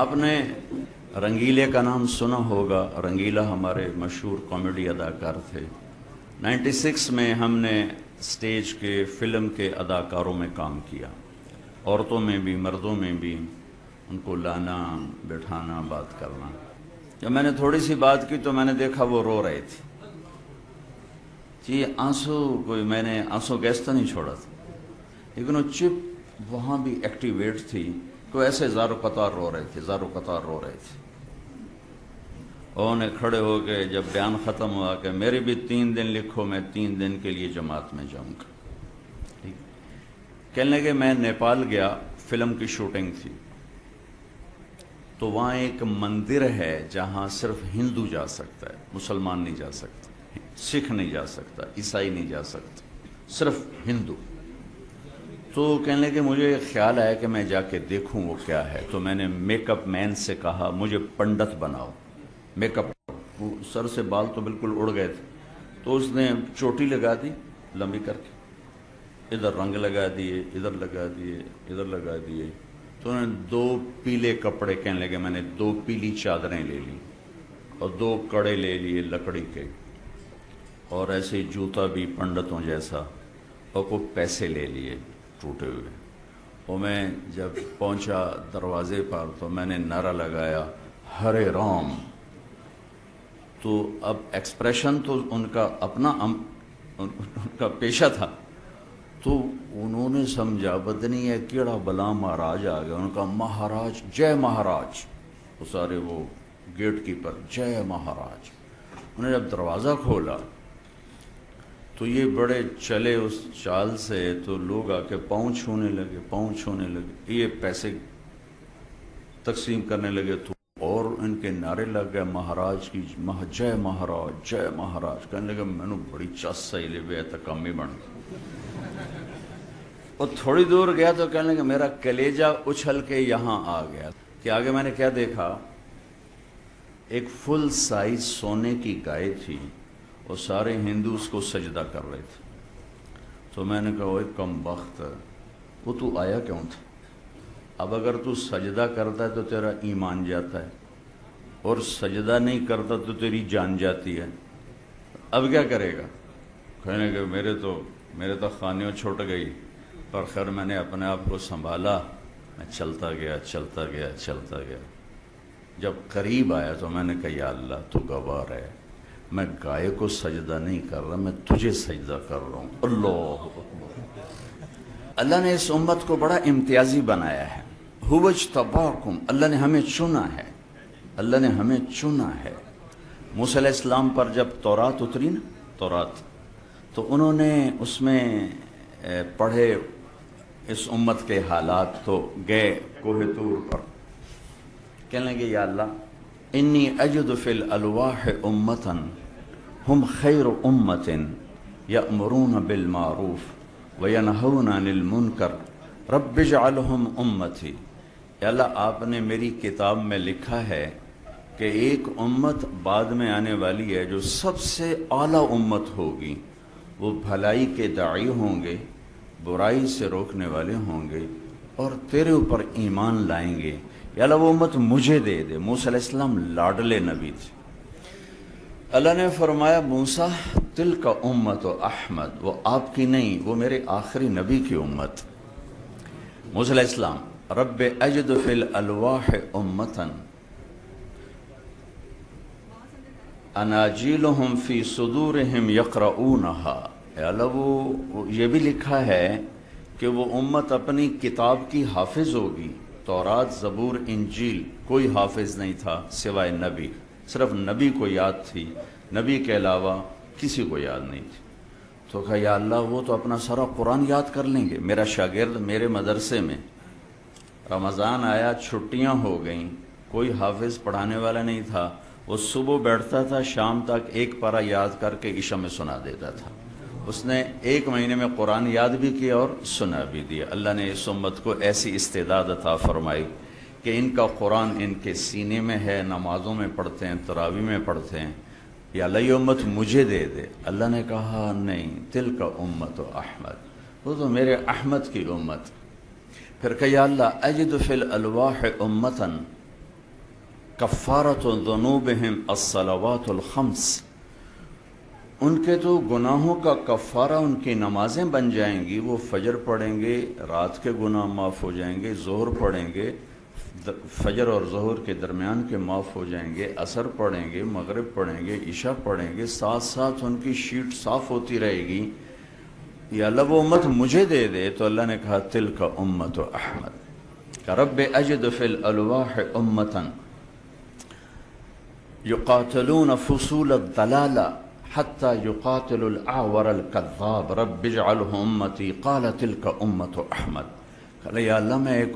آپ نے رنگیلے کا نام سنا ہوگا۔ رنگیلا ہمارے مشہور کامیڈی اداکار تھے۔ 96 میں ہم نے سٹیج کے فلم کے اداکاروں میں کام کیا، عورتوں میں بھی مردوں میں بھی، ان کو لانا بٹھانا بات کرنا۔ جب میں نے تھوڑی سی بات کی تو میں نے دیکھا وہ رو رہے تھے جی، میں نے آنسو گیس تو نہیں چھوڑا تھا، لیکن وہ چپ وہاں بھی ایکٹیویٹ تھی تو ایسے زارو قطار رو رہے تھے، زارو قطار رو رہے تھے۔ اور انہیں کھڑے ہو کے جب بیان ختم ہوا کہ میرے بھی 3 دن لکھو، میں 3 دن کے لیے جماعت میں جاؤں گا۔ کہنے لگے میں نیپال گیا، فلم کی شوٹنگ تھی، تو وہاں ایک مندر ہے جہاں صرف ہندو جا سکتا ہے، مسلمان نہیں جا سکتا، سکھ نہیں جا سکتا، عیسائی نہیں جا سکتا، صرف ہندو۔ تو کہنے لگے مجھے خیال آیا کہ میں جا کے دیکھوں وہ کیا ہے، تو میں نے میک اپ مین سے کہا مجھے پنڈت بناؤ، میک اپ، سر سے بال تو بالکل اڑ گئے تھے، تو اس نے چوٹی لگا دی لمبی کر کے، ادھر رنگ لگا دیے، ادھر لگا دیے، ادھر لگا دیے، تو انہوں نے 2 پیلے کپڑے، کہنے لگے میں نے 2 پیلی چادریں لے لی اور 2 کڑے لے لیے لکڑی کے، اور ایسے ہی جوتا بھی پنڈتوں جیسا، اور کو پیسے لے لیے ٹوٹے ہوئے۔ اور میں جب پہنچا دروازے پر تو میں نے نعرہ لگایا ہرے رام۔ تو اب ایکسپریشن تو ان کا اپنا ان کا پیشہ تھا، تو انہوں نے سمجھا بدنی ہے کیڑا بلا مہاراج آ گیا، ان کا مہاراج جے مہاراج، وہ سارے وہ گیٹ کیپر جے مہاراج۔ انہوں نے جب دروازہ کھولا تو یہ بڑے چلے اس چال سے، تو لوگ آ کے پاؤں چھونے لگے، یہ پیسے تقسیم کرنے لگے، تو اور ان کے نعرے لگ گئے مہاراج کی جے مہاراج جے مہاراج۔ کہنے لگے میں نے بڑی چس سہی لے بے تکمی بن گئی، اور تھوڑی دور گیا تو کہنے لگے میرا کلیجہ اچھل کے یہاں آ گیا کہ آگے میں نے کیا دیکھا، ایک فل سائز سونے کی گائے تھی، اور سارے ہندو اس کو سجدہ کر رہے تھے۔ تو میں نے کہا اوہ کم بخت، وہ تو آیا کیوں تھا؟ اب اگر تو سجدہ کرتا ہے تو تیرا ایمان جاتا ہے، اور سجدہ نہیں کرتا تو تیری جان جاتی ہے، اب کیا کرے گا؟ کہنے کہ میرے تو خانیوں چھوٹ گئی، پر خیر میں نے اپنے آپ کو سنبھالا، میں چلتا گیا۔ جب قریب آیا تو میں نے کہا یا اللہ تو گواہ ہے، میں گائے کو سجدہ نہیں کر رہا، میں تجھے سجدہ کر رہا ہوں۔ اللہ اللہ نے اس امت کو بڑا امتیازی بنایا ہے، هو اجتباکم، اللہ نے ہمیں چنا ہے۔ موسیٰ علیہ السلام پر جب تورات اتری نا، تورات، تو انہوں نے اس میں پڑھے اس امت کے حالات، تو گئے کوہ طور پر، کہنے لگے یا اللہ انی اجد فی الالواح امتا ہم خیر امت یأمرون بالمعروف وینہون عن المنکر رب اجعلہم امتی۔ یا اللہ آپ نے میری کتاب میں لکھا ہے کہ ایک امت بعد میں آنے والی ہے جو سب سے اعلیٰ امت ہوگی، وہ بھلائی کے داعی ہوں گے، برائی سے روکنے والے ہوں گے، اور تیرے اوپر ایمان لائیں گے، یا اللہ وہ امت مجھے دے دے۔ موسیٰ علیہ السلام لاڈلے نبی تھے۔ اللہ نے فرمایا موسیٰ تلک امت احمد، وہ آپ کی نہیں، وہ میرے آخری نبی کی امت۔ موسیٰ علیہ السلام رب اجد فی الالواح امتا اناجیلہم فی صدورہم یقرؤونہا، یا اللہ وہ یہ بھی لکھا ہے کہ وہ امت اپنی کتاب کی حافظ ہوگی۔ تورات، زبور، انجیل کوئی حافظ نہیں تھا سوائے نبی، صرف نبی کو یاد تھی، نبی کے علاوہ کسی کو یاد نہیں تھی۔ تو کہا یا اللہ وہ تو اپنا سارا قرآن یاد کر لیں گے۔ میرا شاگرد میرے مدرسے میں رمضان آیا، چھٹیاں ہو گئیں، کوئی حافظ پڑھانے والا نہیں تھا، وہ صبح بیٹھتا تھا، شام تک ایک پارہ یاد کر کے عشاء میں سنا دیتا تھا۔ اس نے 1 مہینے میں قرآن یاد بھی کیا اور سنا بھی دیا۔ اللہ نے اس امت کو ایسی استعداد عطا فرمائی کہ ان کا قرآن ان کے سینے میں ہے، نمازوں میں پڑھتے ہیں، تراویح میں پڑھتے ہیں۔ یا اللہ یہ امت مجھے دے دے۔ اللہ نے کہا نہیں، تلک امت احمد، وہ تو میرے احمد کی امت۔ پھر کہ یا اللہ اجد فی الالواح امتا کفارۃ ذنوبہم الصلوات الخمس، ان کے تو گناہوں کا کفارہ ان کی نمازیں بن جائیں گی. وہ فجر پڑھیں گے، رات کے گناہ معاف ہو جائیں گے. ظہر پڑھیں گے، فجر اور ظہر کے درمیان کے معاف ہو جائیں گے. عصر پڑھیں گے، مغرب پڑھیں گے، عشاء پڑھیں گے. ساتھ ساتھ ان کی شیٹ صاف ہوتی رہے گی. یا اللہ وہ امت مجھے دے دے. تو اللہ نے کہا تلک امت احمد، کہ رب اجد فی الالواح امتا یقاتلون فصول الضلالہ حتی یقاتل الاعور الکذاب رب اجعلہ امتی. قال تلک امت احمد، کہ یا اللہ میں ایک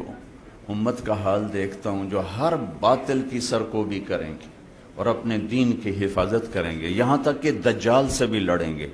امت کا حال دیکھتا ہوں جو ہر باطل کی سرکوبی کریں گے اور اپنے دین کی حفاظت کریں گے، یہاں تک کہ دجال سے بھی لڑیں گے.